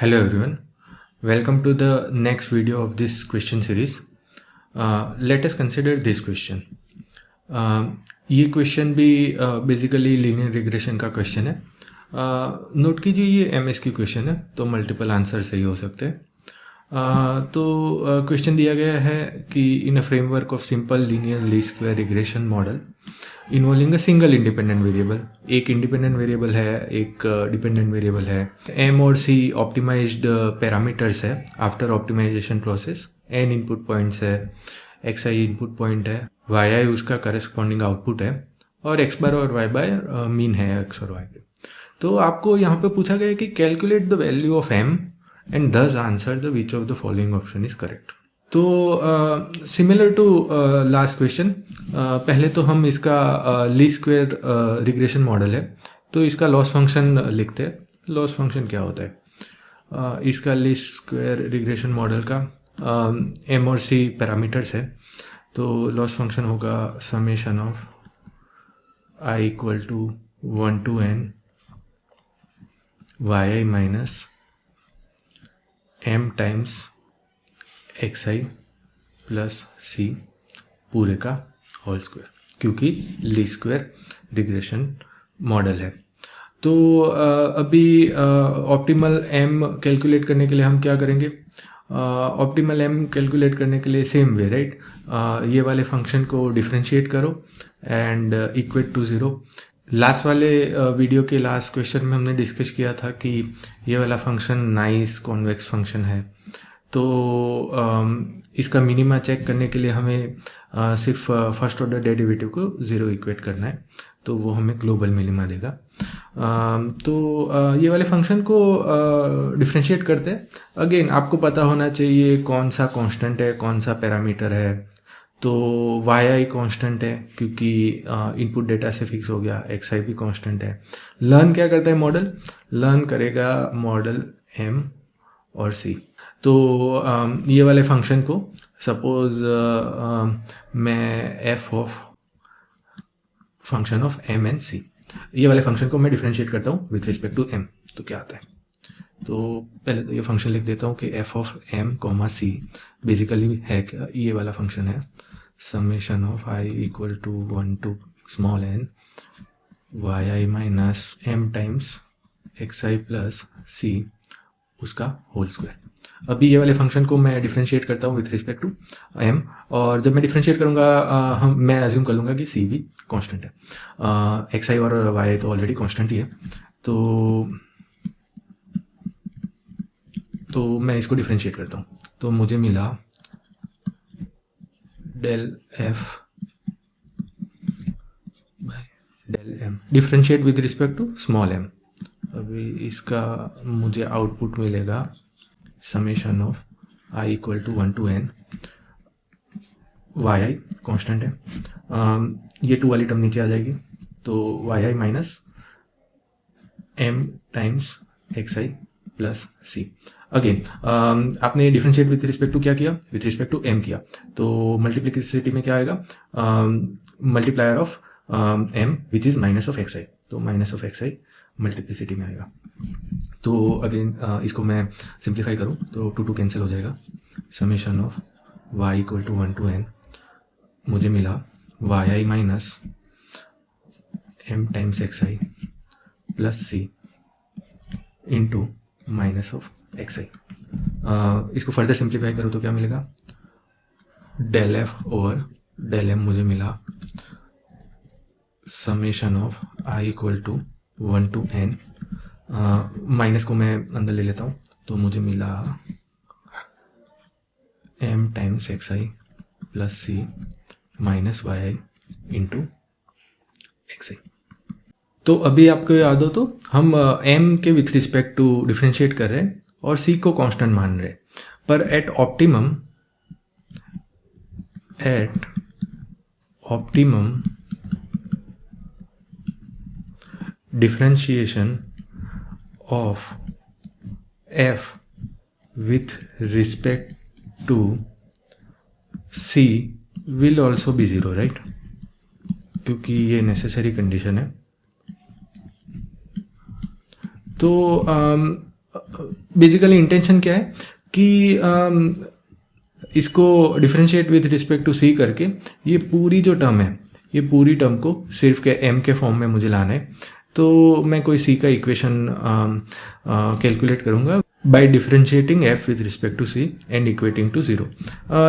Hello everyone, welcome to the next video of this question series. Let us consider this question. ये question भी basically linear regression का question है. Note कीजिए ये MSQ question है तो मल्टीपल आंसर सही हो सकते हैं. तो क्वेश्चन दिया गया है कि in a framework of simple linear least square regression model involving a single independent variable. एक इंडिपेंडेंट वेरिएबल है, एक डिपेंडेंट वेरिएबल है. M और C ऑप्टिमाइज्ड पैरामीटर्स है after optimization process. N input points है, xi इनपुट पॉइंट है, yi उसका corresponding output है और x बार और y बार मीन है x और y के. तो आपको यहाँ पे पूछा गया है कि calculate the value of m and thus answer the which of the following option is correct. तो सिमिलर टू लास्ट क्वेश्चन, पहले तो हम इसका लीस्ट स्क्वायर रिग्रेशन मॉडल है तो इसका लॉस फंक्शन लिखते हैं. लॉस फंक्शन क्या होता है? इसका लीस्ट स्क्वायर रिग्रेशन मॉडल का M और C पैरामीटर्स है तो लॉस फंक्शन होगा summation of i equal to 1 to n yi minus m times xi plus c पूरे का होल स्क्वायर, क्योंकि लीस्ट स्क्वायर रिग्रेशन मॉडल है. तो अभी ऑप्टिमल m कैलकुलेट करने के लिए हम क्या करेंगे? ऑप्टिमल m कैलकुलेट करने के लिए सेम वे, राइट? ये वाले फंक्शन को डिफ्रेंशिएट करो एंड इक्वेट टू 0. लास्ट वाले वीडियो के लास्ट क्वेश्चन में हमने डिस्कस किया था कि ये वाला फंक्शन नाइस कॉन्वेक्स फंक्शन है. तो इसका मिनिमा चेक करने के लिए हमें सिर्फ फर्स्ट ऑर्डर डेरिवेटिव को 0 इक्वेट करना है तो वो हमें ग्लोबल मिनिमा देगा. तो ये वाले फंक्शन को डिफ्रेंशिएट करते हैं. अगेन आपको पता होना चाहिए कौन सा कांस्टेंट है, कौन सा पैरामीटर है. तो yi कांस्टेंट है क्योंकि इनपुट डेटा से फिक्स हो गया, xi भी कांस्टेंट है. लर्न क्या करता है मॉडल? लर्न करेगा मॉडल m और c. तो ये वाले फंक्शन को सपोज मैं f of function of m and c, ये वाले फंक्शन को मैं डिफरेंशिएट करता हूँ विथ रिस्पेक्ट टू m. तो क्या आता है? तो पहले तो ये फंक्शन लिख देता हूँ कि f of m comma c basically है क्या? ये वाला फंक्शन है summation of i equal to 1 to small n yi minus m times xi plus c उसका होल स्क्वायर. अभी ये वाले फंक्शन को मैं डिफरेंशिएट करता हूँ विथ रिस्पेक्ट टू m, और जब मैं डिफरेंशिएट करूँगा मैं एज्यूम कर लूँगा कि c भी कांस्टेंट है. xi और y तो ऑलरेडी कांस्टेंट ही है. तो मैं इसको डिफरेंशिएट करता हूँ तो मुझे मिला del f del m differentiate with respect to small m. अभी इसका मुझे आउटपुट मिलेगा summation of i equal to 1 to n yi constant है. ये 2 वाली टर्म नीचे आ जाएगी तो yi minus m times xi plus c. Again आपने डिफरेंशिएट विथ रिस्पेक्ट टू क्या किया? विथ रिस्पेक्ट टू m किया. तो मल्टीप्लिसिटी में क्या आएगा? Multiplier of m which is minus of xi. तो माइनस ऑफ xi मल्टीप्लिसिटी में आएगा. तो अगेन इसको मैं सिंप्लीफाई करूँ तो 2 कैंसिल हो जाएगा. Summation of y equal to 1 to n मुझे मिला yi minus m times xi plus c into minus of xi. इसको फर्दर सिंप्लीफाई करो तो क्या मिलेगा? Del f over del m मुझे मिला summation of i equal to 1 to n. Minus को मैं अंदर ले लेता हूँ तो मुझे मिला m times xi plus c minus yi into xi. तो अभी आपको याद हो तो हम m के विथ रिस्पेक्ट टू डिफरेंशिएट कर रहे हैं और c को कांस्टेंट मान रहे हैं. पर at optimum differentiation of f with respect to c will also be 0, right? क्योंकि ये नेसेसरी कंडीशन है. तो बेसिकली इंटेंशन क्या है कि इसको डिफरेंशिएट विथ रिस्पेक्ट टू सी करके ये पूरी जो टर्म है, ये पूरी टर्म को सिर्फ के एम के फॉर्म में मुझे लाना है। तो मैं कोई सी का इक्वेशन कैलकुलेट करूँगा by differentiating F with respect to C and equating to zero.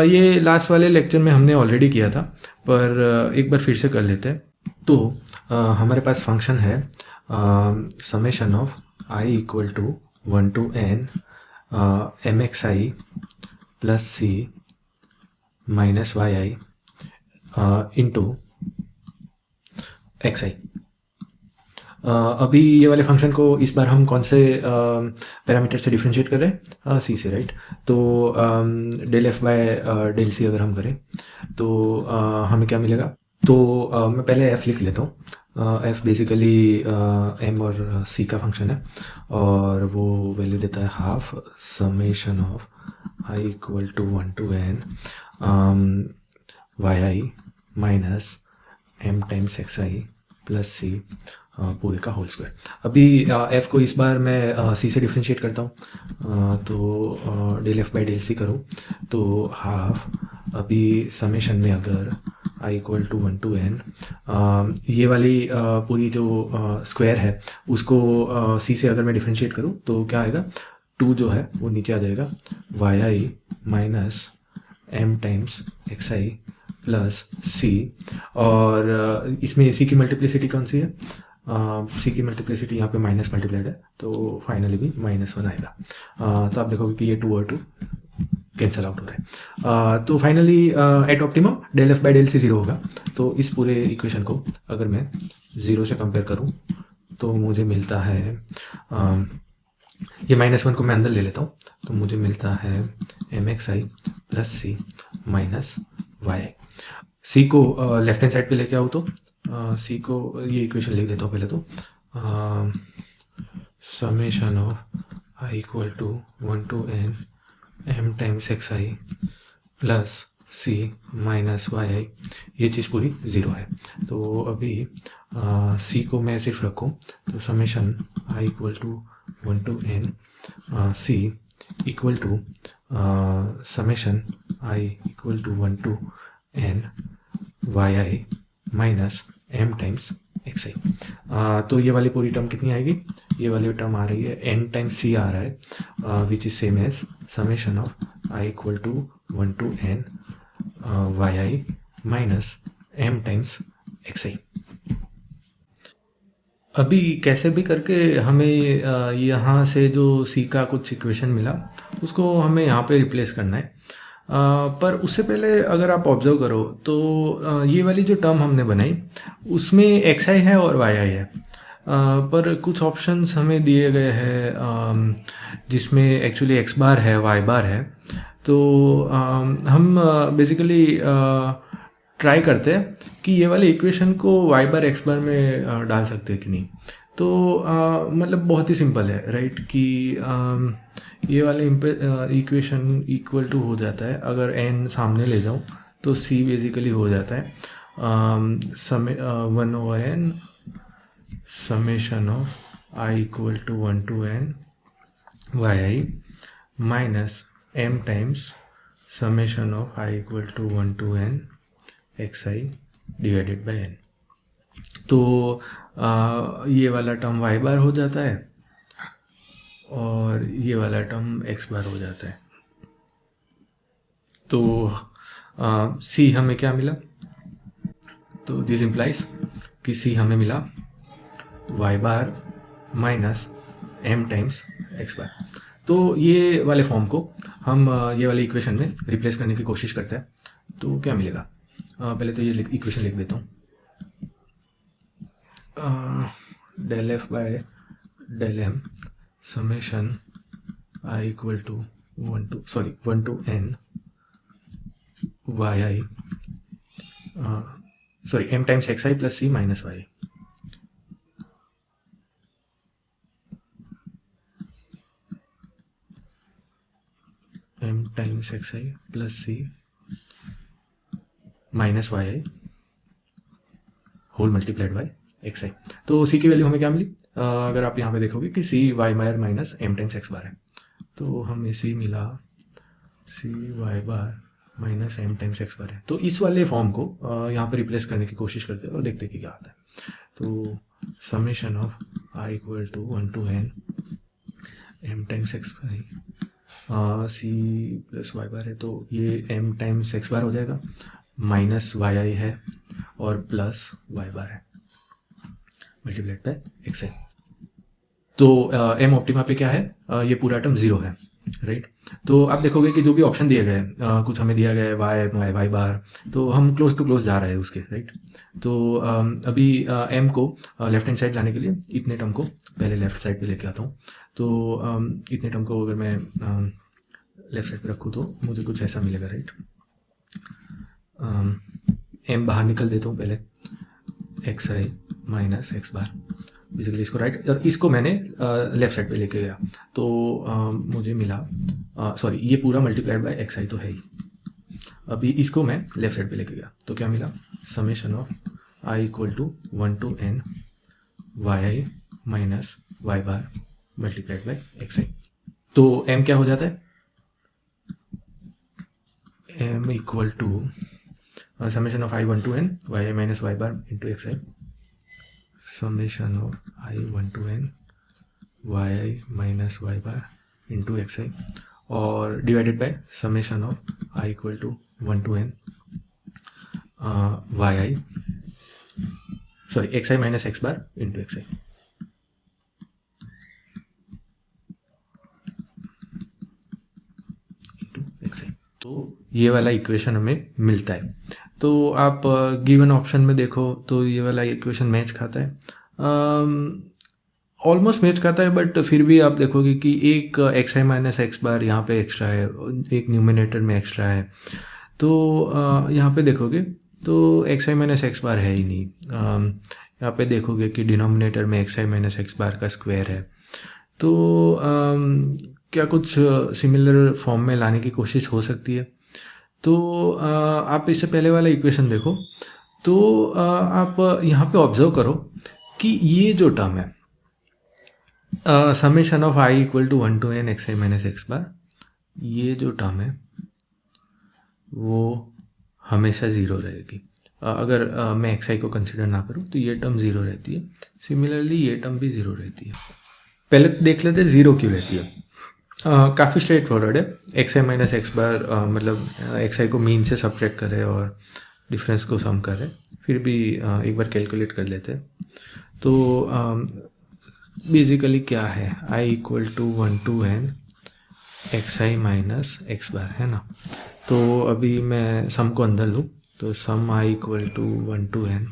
ये लास्ट वाले लेक्चर में हमने ऑलरेडी किया था, पर एक बार फिर से कर लेते हैं। तो हमारे पास फंक्शन है summation of i equal to 1 to n m x I plus C minus Y i into x i. अभी ये वाले फंक्शन को इस बार हम कौन से पैरामीटर से डिफरेंशिएट कर रहे हैं? सी से, राइट। तो del F by del c अगर हम करें तो हमें क्या मिलेगा? तो मैं पहले एफ लिख लेता हूँ। एफ बेसिकली एम और सी का फंक्शन है और वो वैल्यू देता है half summation of i equal to 1 to n Y i minus m times x I plus c पूरे का होल स्क्वायर। अभी एफ को इस बार मैं सी से डिफरेंशिएट करता हूँ। तो del f by del c करूँ तो हाफ अभी समेशन में अगर i equal to 1 to n ये वाली पूरी जो स्क्वायर है उसको सी से अगर मैं डिफरेंशिएट करूँ तो क्या आएगा? 2 जो है वो नीचे आ जाएगा, Y i minus m times x I plus सी। और इसमें सी की मल्टीप्लिसिटी कौन सी है? सी की मल्टीप्लिसिटी यहाँ पे माइनस मल्टीप्लाइड है, तो फाइनली भी -1 आएगा। तो आप देखोगे कि ये 2 और 2 कैंसल आउट हो रहा है। तो finally at optimum del f by del c 0 होगा। तो इस पूरे इक्वेशन को अगर मैं 0 से कंपेयर करूँ तो मुझे मिलता है ये -1 को मैं अंदर ले लेता हूँ, तो मुझे मिलता है एम एक्स आई प्लस सी माइनस वाई। सी को लेफ्ट हैंड साइड पे लेके आओ तो सी को ये इक्वेशन लिख देता हूँ पहले तो summation of i equal to 1 to n m times x I plus C minus Y i, ये चीज़ पूरी 0 है। तो अभी सी को मैं सिर्फ रखूँ तो summation I equal to 1 to n c equal to summation I equal to 1 to n Y i minus m times x आई। तो ये वाली पूरी टर्म कितनी आएगी? ये वाली टर्म आ रही है एन टाइम्स सी आ रहा है, which is same as summation of i equal to 1 to n Y i minus m times x i. अभी कैसे भी करके हमें यहाँ से जो सी का कुछ इक्वेशन मिला उसको हमें यहाँ पे रिप्लेस करना है। पर उससे पहले अगर आप ऑब्जर्व करो तो ये वाली जो टर्म हमने बनाई उसमें एक्स आई है और वाई आई है, पर कुछ ऑप्शंस हमें दिए गए हैं जिसमें एक्चुअली एक्स बार है, वाई बार है। तो हम बेसिकली ट्राई करते हैं कि ये वाले इक्वेशन को वाई बार एक्स बार में डाल सकते हैं कि नहीं। तो मतलब बहुत ही सिंपल है, राइट, कि ये वाले इक्वेशन इक्वल टू हो जाता है अगर n सामने ले जाऊँ तो c बेसिकली हो जाता है 1 over n summation of i equal to 1 to n Y i minus m times summation of i equal to 1 to n x i divided by n। तो ये वाला टर्म y बार हो जाता है और ये वाला टर्म x बार हो जाता है। तो c हमें क्या मिला? तो दिस इम्प्लाइज कि c हमें मिला y bar minus m times x बार। तो ये वाले फॉर्म को हम ये वाले इक्वेशन में रिप्लेस करने की कोशिश करते हैं। तो क्या मिलेगा? पहले तो ये इक्वेशन लिख देता हूँ, del F by del M summation I equal to 1 to n Y I M times x I plus C minus Y. M times x I plus C minus Y I whole multiplied by X आई। तो C की value हमें क्या मिली? अगर आप यहाँ पे देखोगे कि सी Y bar minus m times x bar है, तो हमें सी मिला सी Y bar minus m times x bar है। तो इस वाले फॉर्म को यहाँ पे रिप्लेस करने की कोशिश करते हैं और देखते हैं कि क्या आता है। तो summation of i equal to 1 to n m times x bar c plus y bar है, तो ये एम टाइम्स एक्स बार हो जाएगा, माइनस वाई आई है और प्लस वाई बार है मल्टीप्लाइड बाय एक्स आई। तो एम ऑप्टिमा पे क्या है, ये पूरा टर्म जीरो है, राइट। तो आप देखोगे कि जो भी ऑप्शन दिए गए कुछ हमें दिया गया है वाई वाई वाई बार, तो हम क्लोज टू क्लोज जा रहे हैं उसके, राइट। तो अभी एम को लेफ्ट हैंड साइड लाने के लिए इतने टर्म को पहले लेफ्ट साइड पे लेके आता हूँ। तो इतने टर्म को अगर मैं लेफ्ट साइड पे रखूँ तो मुझे कुछ ऐसा मिलेगा, राइट। एम बाहर निकल देता हूँ पहले, x i minus x bar, basically इसको राइट, और इसको मैंने लेफ्ट साइड पे लेके गया, तो मुझे मिला सॉरी ये पूरा मल्टीप्लाइड बाय एक्स आई तो है ही। अभी इसको मैं लेफ्ट साइड पे लेके गया तो क्या मिला, summation of i equal to 1 to n Y i minus y bar multiplied by x आई। तो m क्या हो जाता है, m equal to summation of i 1 to n Y i minus y bar into x i, summation of i 1 to n Y i minus y bar into x i, और divided by summation of i equal to 1 to n Y I sorry x i minus x bar into x आई। तो ये वाला equation हमें मिलता है। तो आप given option में देखो तो ये वाला इक्वेशन मैच खाता है, ऑलमोस्ट मैच खाता है, बट फिर भी आप देखोगे कि एक एक्स आई माइनस एक्स बार यहाँ पे एक्स्ट्रा है, एक न्यूमिनेटर में एक्स्ट्रा है। तो यहाँ पे देखोगे तो x i minus x bar है ही नहीं, यहाँ पे देखोगे कि डिनोमिनेटर में x i minus x bar का स्क्वायर है। तो क्या कुछ सिमिलर फॉर्म में लाने की कोशिश हो सकती है। तो आप इससे पहले वाला इक्वेशन देखो, तो आप यहाँ पे ऑब्जर्व करो कि ये जो टर्म है summation of i equal to 1 to n x i minus x bar, ये जो टर्म है वो हमेशा ज़ीरो रहेगी। अगर मैं एक्स आई को कंसिडर ना करूँ तो ये टर्म ज़ीरो रहती है, सिमिलरली ये टर्म भी ज़ीरो रहती है। पहले तो देख लेते हैं ज़ीरो क्यों रहती है। काफ़ी स्ट्रेट फॉरवर्ड है, एक्स आई माइनस एक्स बार मतलब एक्स आई को मीन से सब्ट्रैक्ट करे और डिफरेंस को सम करे, फिर भी एक बार कैलकुलेट कर लेते हैं। तो बेसिकली क्या है, i equal to 1 to n x i minus x bar है ना। तो अभी मैं सम को अंदर लूँ तो sum i equal to 1 to n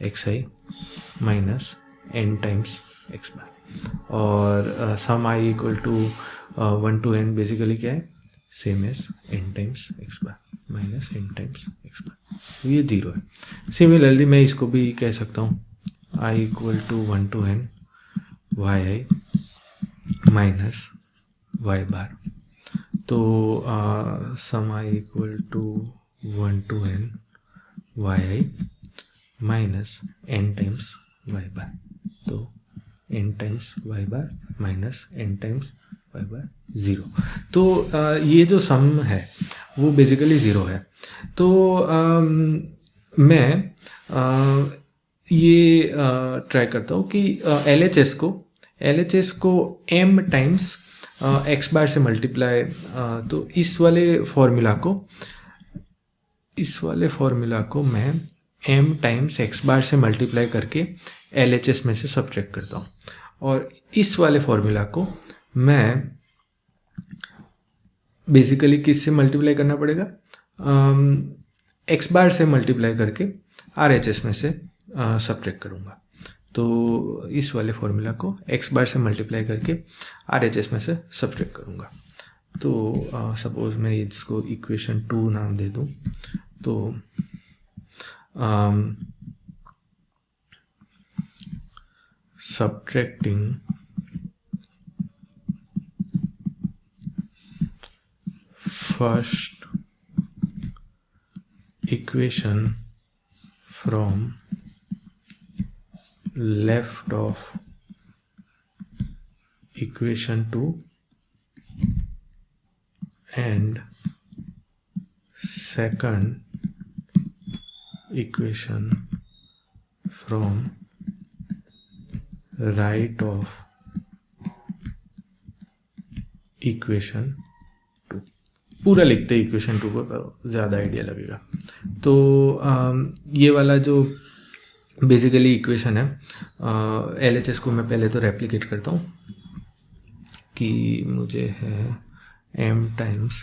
x i minus n times x bar, और sum i equal to 1 to n basically क्या है, same as n times x bar minus n times x bar, ये zero है। Similarly मैं इसको भी कह सकता हूँ i equal to 1 to n Y i minus y bar, तो sum i equal to 1 to n Y i minus n times y bar, तो n times y bar minus n times y bar zero. तो ये जो सम है वो basically zero है। तो मैं ये ट्राई करता हूँ कि LHS को m टाइम्स एक्स बार से मल्टीप्लाई, तो इस वाले फॉर्मूला को मैं m टाइम्स एक्स बार से मल्टीप्लाई करके LHS में से सब्ट्रैक्ट करता हूँ, और इस वाले फॉर्मूला को मैं बेसिकली किस से मल्टीप्लाई करना पड़ेगा, एक्स बार से मल्टीप्लाई करके RHS में से सब्ट्रैक्ट करूँगा। तो इस वाले फॉर्मूला को एक्स बार से मल्टीप्लाई करके RHS में से सब्ट्रैक्ट करूँगा। तो सपोज मैं इसको इक्वेशन 2 नाम दे दूँ, तो subtracting first equation from left of equation 2 and second equation from right of equation 2। पूरा लिखते इक्वेशन 2 को, ज़्यादा आइडिया लगेगा। तो ये वाला जो बेसिकली इक्वेशन है, LHS को मैं पहले तो रेप्लिकेट करता हूँ कि मुझे है m times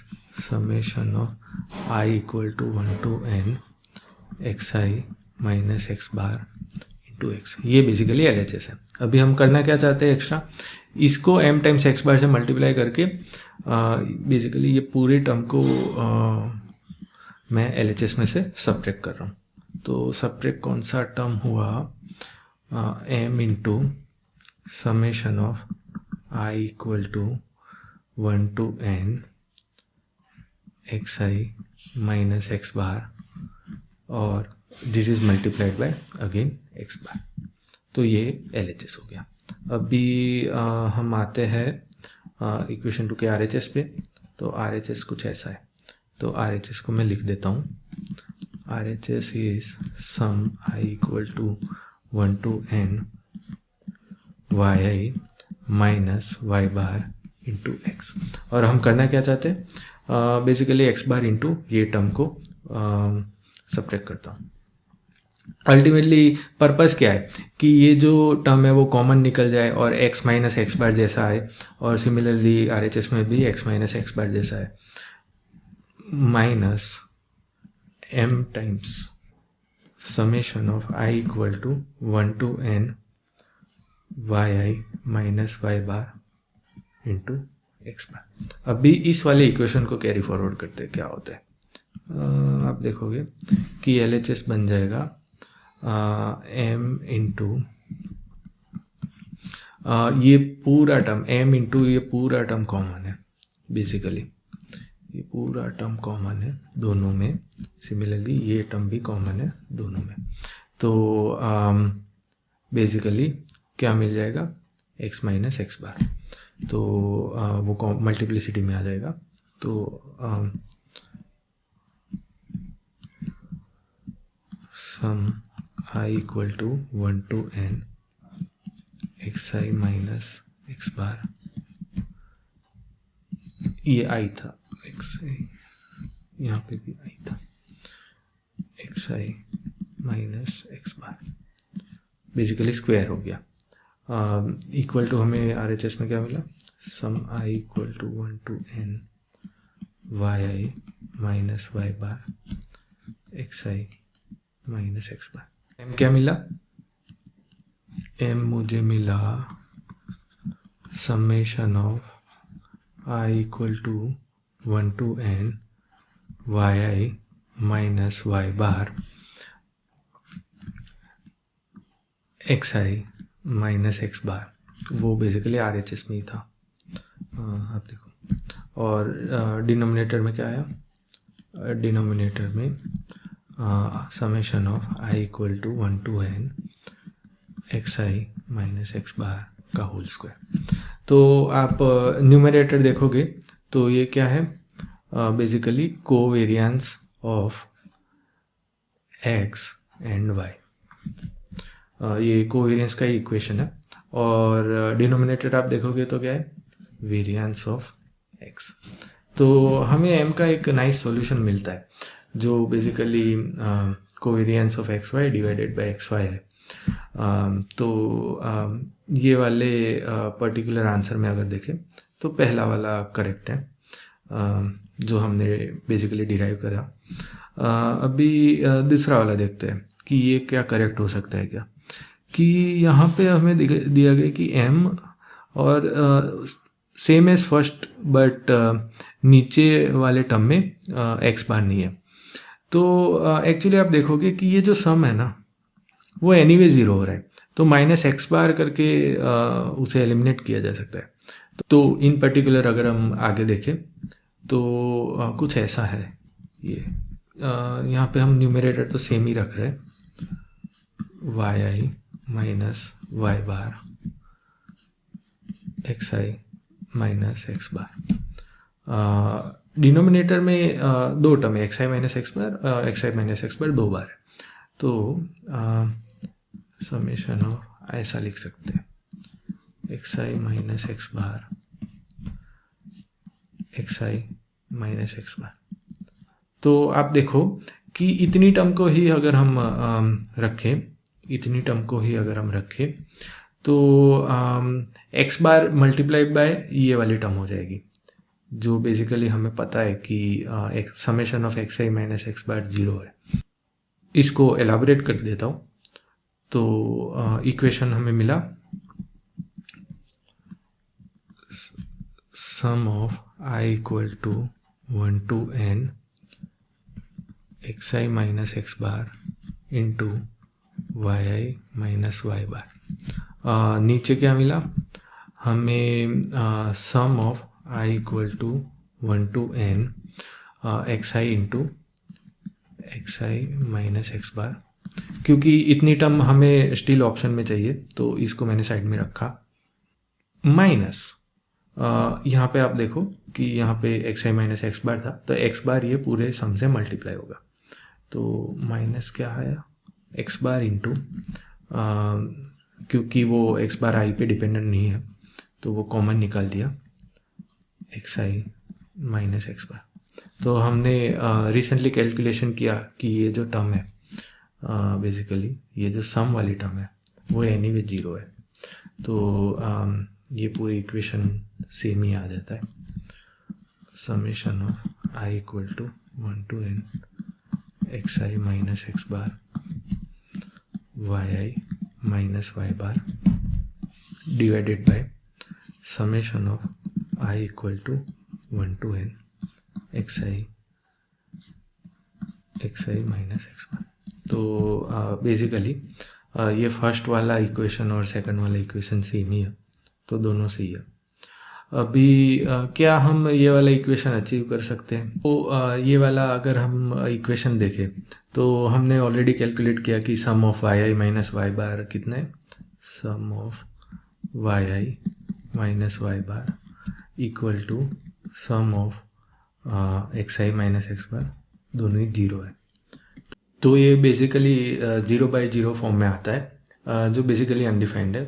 summation of i equal to 1 to n xi minus x bar into x. ये बेसिकली LHS है। अभी हम करना क्या चाहते हैं एक्स्ट्रा, इसको m टाइम्स एक्स बार से मल्टीप्लाई करके बेसिकली ये पूरे टर्म को मैं LHS में से सब्ट्रैक्ट कर रहा हूँ। तो सब्ट्रैक्ट कौन सा टर्म हुआ, m into summation of i equal to 1 to n xi minus x bar और this is multiplied by again x bar. तो ये LHS हो गया। अभी हम आते हैं इक्वेशन 2 के RHS पे। तो RHS कुछ ऐसा है, तो RHS को मैं लिख देता हूँ। RHS is sum i equal to 1 to n yi minus y bar into x. और हम करना क्या चाहते हैं, बेसिकली एक्स बार इंटू ये टर्म को सब्ट्रैक्ट करता हूँ। अल्टीमेटली पर्पस क्या है कि ये जो टर्म है वो कॉमन निकल जाए और x माइनस एक्स बार जैसा है, और सिमिलरली RHS में भी x माइनस एक्स बार जैसा है, minus m times summation of i equal to 1 to n yi minus y bar into x bar. अभी इस वाले इक्वेशन को कैरी फॉरवर्ड करते क्या होता है, आप देखोगे कि LHS बन जाएगा m इंटू ये पूरा टर्म, m इंटू ये पूरा टर्म कॉमन है, बेसिकली ये पूरा टर्म कॉमन है दोनों में, सिमिलरली ये टर्म भी कॉमन है दोनों में। तो बेसिकली क्या मिल जाएगा, x माइनस एक्स बार। तो वो मल्टीप्लिसिटी में आ जाएगा। तो sum i equal to 1 to n xi minus x bar, ये i था, xi यहाँ पे भी i था, xi minus x bar basically square हो गया। इक्वल टू हमें RHS में क्या मिला, sum i equal to 1 to n yi minus y bar xi minus x bar. m क्या मिला, m मुझे मिला summation of i equal to 1 to n yi minus y bar xi minus x bar, वो basically RHS में ही था, आप देखो। और डिनोमिनेटर में क्या आया, डिनोमिनेटर में summation of i equal to 1 to n xi minus x bar का होल स्क्वायर। तो आप न्यूमरेटर देखोगे तो ये क्या है, basically covariance of x and y, ये कोवेरिएंस का इक्वेशन है। और डिनोमिनेटर आप देखोगे तो क्या है, वेरिएंस ऑफ x। तो हमें m का एक नाइस सॉल्यूशन मिलता है जो basically covariance of xy divided by xy है। तो ये वाले पर्टिकुलर आंसर में अगर देखें तो पहला वाला करेक्ट है, जो हमने बेसिकली डिराइव करा। अभी दूसरा वाला देखते हैं कि ये क्या करेक्ट हो सकता है क्या, कि यहाँ पे हमें दिया गया कि m और सेम एज फर्स्ट, बट नीचे वाले टर्म में x बार नहीं है। तो एक्चुअली आप देखोगे कि ये जो सम है ना वो एनीवे ज़ीरो हो रहा है, तो माइनस एक्स बार करके उसे एलिमिनेट किया जा सकता है। तो इन पर्टिकुलर अगर हम आगे देखें तो कुछ ऐसा है, ये यहाँ पे हम न्यूमरेटर तो सेम ही रख रहे हैं, Y i minus y bar x i minus x bar. Denominator में दो टर्म है, x i minus x bar, x i minus x बार 2 बार है, तो समेशन ऑफ ऐसा लिख सकते हैं, x i minus x bar x i minus x bar. तो आप देखो कि इतनी टर्म को ही अगर हम रखें, इतनी टर्म को ही अगर हम रखें तो एक्स बार मल्टीप्लाइड बाय ये वाली टर्म हो जाएगी, जो बेसिकली हमें पता है कि एक summation of x i minus x bar 0 है। इसको एलाबोरेट कर देता हूँ। तो इक्वेशन हमें मिला, sum of i equal to 1 to n x i minus x bar into y i minus y bar. नीचे क्या मिला हमें, sum of i equal to 1 to n x i into x i minus x bar. क्योंकि इतनी term हमें still option में चाहिए तो इसको मैंने साइड में रखा, माइनस यहाँ पे आप देखो कि यहाँ पे एक्स आई माइनस एक्स बार था, तो एक्स बार ये पूरे सम से मल्टीप्लाई होगा, तो माइनस क्या आया एक्स बार इंटू, क्योंकि वो एक्स बार आई पे डिपेंडेंट नहीं है तो वो कॉमन निकाल दिया, x i minus x bar. तो हमने रिसेंटली कैलकुलेशन किया कि ये जो टर्म है बेसिकली ये जो सम वाली टर्म है वो एनीवे 0 है, तो ये पूरी इक्वेशन सेम ही आ जाता है, summation of i equal to 1 to n x i minus x bar y i minus y bar divided by summation of i equal to 1 to n x i minus x bar. तो basically ये first वाला equation और second वाला equation same ही है, तो दोनों सही है। अभी क्या हम ये वाला इक्वेशन अचीव कर सकते हैं? तो ये वाला अगर हम इक्वेशन देखें तो हमने ऑलरेडी कैलकुलेट किया कि sum of y i minus y bar कितना है, sum of y i minus y bar equal to sum of x i minus x bar, दोनों ही 0 है। तो ये बेसिकली 0/0 फॉर्म में आता है, जो बेसिकली अनडिफाइंड है,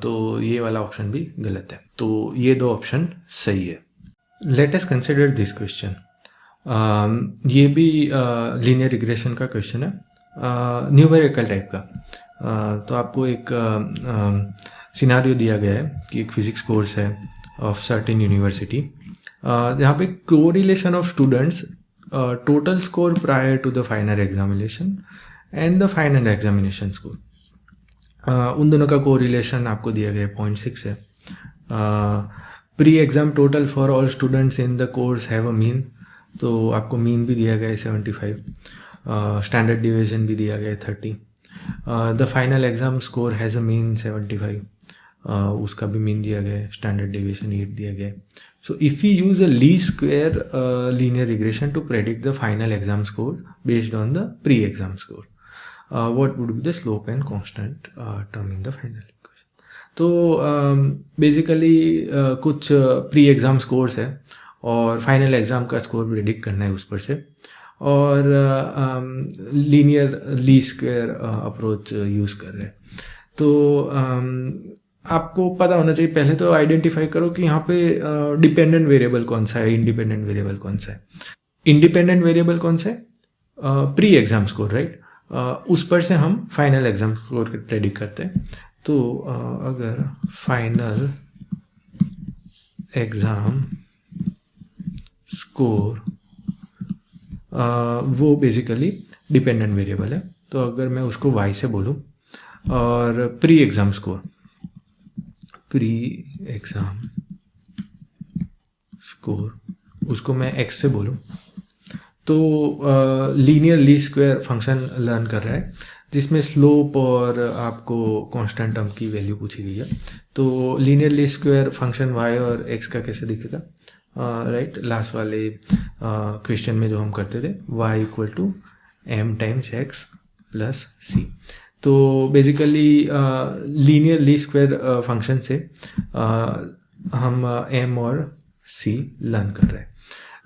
तो ये वाला ऑप्शन भी गलत है, तो ये दो ऑप्शन सही है। Let us consider this question. ये भी लीनियर रिग्रेशन का क्वेश्चन है, न्यूमेरिकल टाइप का। तो आपको एक सिनारियो दिया गया है कि एक फिजिक्स कोर्स है ऑफ सर्टेन यूनिवर्सिटी, जहाँ पे correlation of students total score prior to the final examination and the final examination score, उन दोनों का कोरिलेशन आपको दिया गया है 0.6 है। Pre exam total for all students in the course have a mean, तो आपको मीन भी दिया गया है 75, स्टैंडर्ड डिवीजन भी दिया गया है 30। The final exam score has a mean 75, उसका भी मीन दिया गया है, स्टैंडर्ड डिवीजन 8 दिया गया है। So if we use a least square linear regression to predict the final exam score based on the pre-exam score, what would be the slope and constant term in the final equation? तो basically कुछ pre exam scores है और final exam का score predict करना है उस पर से, और linear least square approach use कर रहे हैं। तो आपको पता होना चाहिए, पहले तो आइडेंटिफाई करो कि यहाँ पे डिपेंडेंट वेरिएबल कौन सा है, इंडिपेंडेंट वेरिएबल कौन सा है। इंडिपेंडेंट वेरिएबल कौन सा है? Pre exam score, right. उस पर से हम फाइनल एग्जाम स्कोर प्रेडिक्ट करते हैं। तो अगर फाइनल एग्जाम स्कोर वो बेसिकली डिपेंडेंट वेरिएबल है, तो अगर मैं उसको y से बोलूँ, और pre exam score, pre exam score उसको मैं x से बोलूँ, तो linear least square function learn कर रहा है जिसमें स्लोप और आपको कांस्टेंट टर्म की वैल्यू पूछी गई है। तो linear least square function y और x का कैसे दिखेगा, राइट। लास्ट वाले क्वेश्चन में जो हम करते थे y equal to m times x plus c। तो basically linear least square function से हम m और c लर्न कर रहे हैं।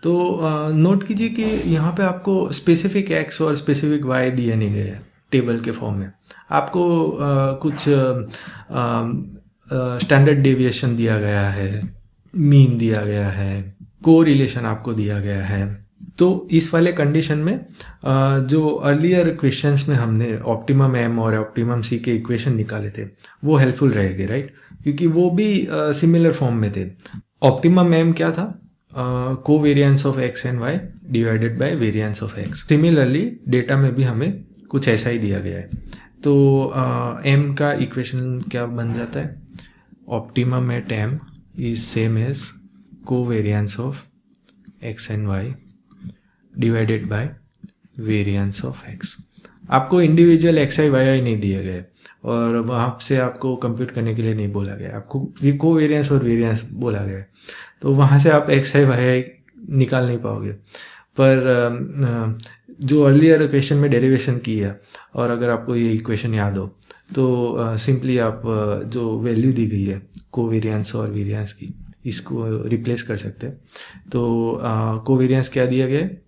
तो नोट कीजिए कि यहाँ पे आपको स्पेसिफिक x और स्पेसिफिक y दिए नहीं गए हैं टेबल के फॉर्म में। आपको कुछ स्टैंडर्ड डेविएशन दिया गया है, मीन दिया गया है, कोरिलेशन आपको दिया गया है। तो इस वाले कंडीशन में जो अर्लियर क्वेश्चंस में हमने ऑप्टिमम m और ऑप्टिमम c के इक्वेशन निकाले थे वो हेल्पफुल रहेंगे, राइट? क्योंकि वो भी सिमिलर फॉर्म में थे। ऑप्टिमम m क्या था? Covariance of x and y divided by variance of x। Similarly data में भी हमें कुछ ऐसा ही दिया गया है। तो m का इक्वेशन क्या बन जाता है? Optimum at m is same as covariance of x and y divided by variance of x। आपको इंडिविजुअल xi yi नहीं दिए गए और वहाँ से आपको कंप्यूट करने के लिए नहीं बोला गया, आपको कोवेरियंस और वेरियंस बोला गया, तो वहाँ से आप xi yi निकाल नहीं पाओगे। पर जो अर्लियर क्वेश्चन में डेरिवेशन की है और अगर आपको ये इक्वेशन याद हो तो सिंपली आप जो वैल्यू दी गई है कोवेरियंस और वेरियंस की, इसको रिप्लेस कर सकते हैं। तो कोवेरियंस क्या दिया गया है?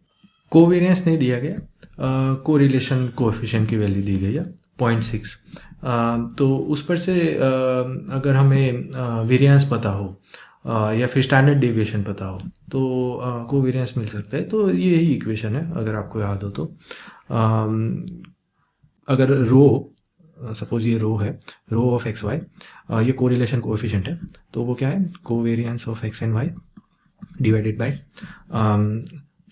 कोवेरियंस नहीं दिया गया, कोरिलेशन कोएफिशिएंट की वैल्यू दी गई है 0.6। तो उस पर से अगर हमें वेरियंस पता हो या फिर स्टैंडर्ड डेविएशन पता हो तो कोवेरियंस मिल सकता है। तो ये ही इक्वेशन है अगर आपको याद हो तो। अगर रो, सपोज ये रो है, रो ऑफ एक्स वाई, ये कोरिलेशन कोएफिशिएंट है, तो वो क्या है? Covariance of x and y divided by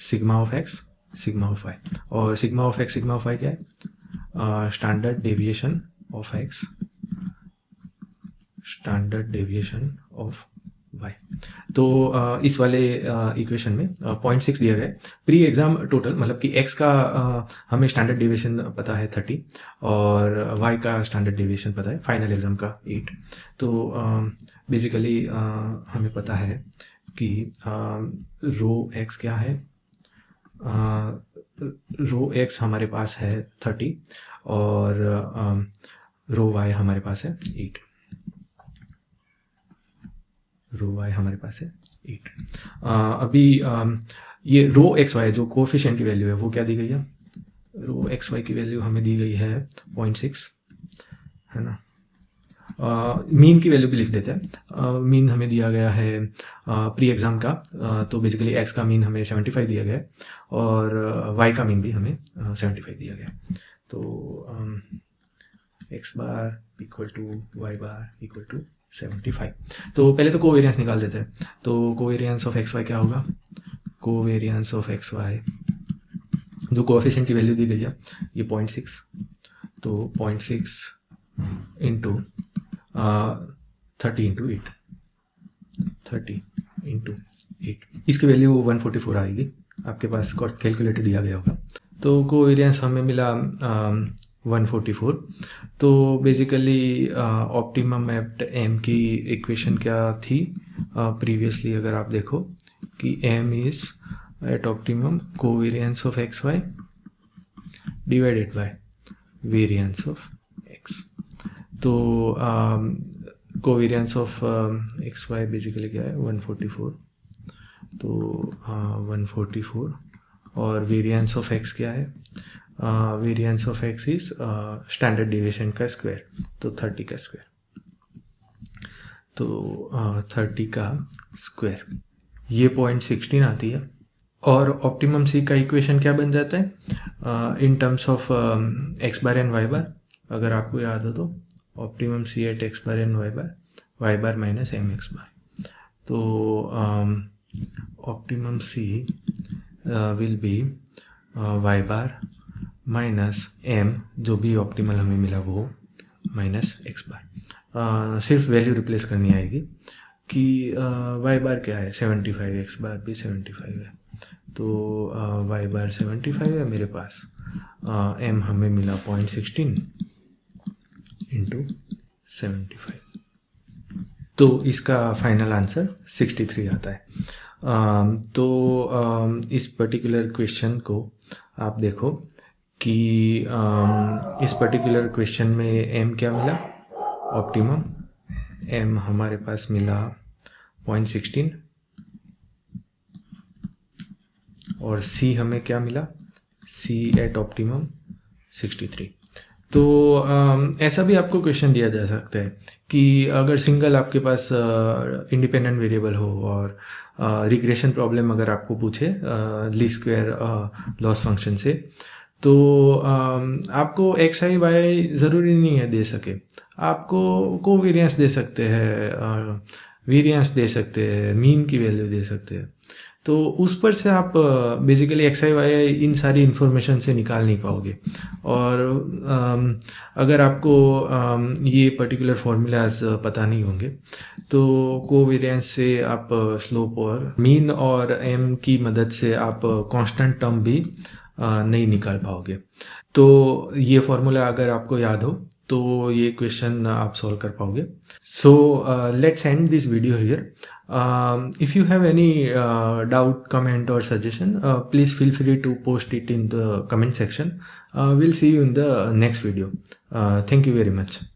sigma of x sigma of y. और sigma of x sigma of y क्या है? Standard deviation of x standard deviation of y. तो इस वाले इक्वेशन में 0.6 दिया गया है। प्री एग्जाम टोटल मतलब कि x का हमें स्टैंडर्ड डेविएशन पता है 30 और y का स्टैंडर्ड डेविएशन पता है फाइनल एग्जाम का 8। तो बेसिकली हमें पता है कि रो x क्या है? रो x हमारे पास है 30 और रो y हमारे पास है 8। रो y हमारे पास है 8। अभी ये रो एक्स वाई जो कोएफिशिएंट की वैल्यू है वो क्या दी गई है? रो एक्स वाई की वैल्यू हमें दी गई है 0.6, है ना? मीन की वैल्यू भी लिख देते हैं। मीन हमें दिया गया है प्री एग्जाम का, तो बेसिकली एक्स का मीन हमें 75 दिया गया है और वाई का मीन भी हमें 75 दिया गया है। तो x bar equal to y bar equal to 75। तो पहले तो कोवेरियंस निकाल देते हैं। तो कोवेरियंस ऑफ एक्स वाई क्या होगा? कोवेरियंस ऑफ एक्स वाई जो कोएफिशिएंट की वैल्यू दी गई है ये 0.6, तो 0.6 इंटू 30 इंटू 8, 30 इंटू 8, इसकी वैल्यू 144 आएगी। आपके पास कैलकुलेटर दिया गया होगा। तो कोवेरियंस हमें मिला 144। तो बेसिकली ऑप्टिमम एट m की इक्वेशन क्या थी प्रीवियसली? अगर आप देखो कि m is at optimum covariance of x y divided by variance of x। तो covariance of x y basically क्या है? 144। तो 144 और वेरियंस ऑफ x क्या है? Variance of x is standard deviation का स्क्वायर, तो 30 का स्क्वायर। तो 30 का स्क्वायर ये 0.16 आती है। और ऑप्टिमम c का इक्वेशन क्या बन जाता है in terms of x bar and y bar? अगर आपको याद हो तो optimum c at x bar and y bar minus mx bar. तो optimum c will be y bar minus m, जो भी ऑप्टिमल हमें मिला वो माइनस x बार। सिर्फ वैल्यू रिप्लेस करनी आएगी कि y बार क्या है? 75, x बार भी 75 है, तो y बार 75 है मेरे पास। m हमें मिला 0.16 इंटू 75, तो इसका फाइनल आंसर 63 आता है। तो इस पर्टिकुलर क्वेश्चन को आप देखो कि इस पर्टिकुलर क्वेश्चन में m क्या मिला, ऑप्टिमम m हमारे पास मिला 0.16 और c हमें क्या मिला, c एट ऑप्टिमम 63। तो ऐसा भी आपको क्वेश्चन दिया जा सकता है कि अगर सिंगल आपके पास इंडिपेंडेंट वेरिएबल हो और रिग्रेशन प्रॉब्लम अगर आपको पूछे लीस्ट स्क्वायर लॉस फंक्शन से, तो आपको एक्स आई वाई ज़रूरी नहीं है दे सके, आपको कोवेरियंस दे सकते हैं, वेरियंस दे सकते हैं, मीन की वैल्यू दे सकते हैं। तो उस पर से आप बेसिकली एक्स आई वाई इन सारी इन्फॉर्मेशन से निकाल नहीं पाओगे। और अगर आपको ये पर्टिकुलर फार्मूलाज पता नहीं होंगे तो कोवेरियंस से आप स्लोप और मीन और एम की मदद से आप कांस्टेंट टर्म भी नहीं निकाल पाओगे। तो ये फार्मूला अगर आपको याद हो तो ये क्वेश्चन आप सॉल्व कर पाओगे। So let's end this video here. If you have any doubt, comment or suggestion, please feel free to post it in the comment section. We'll see you in the next video. Thank you very much.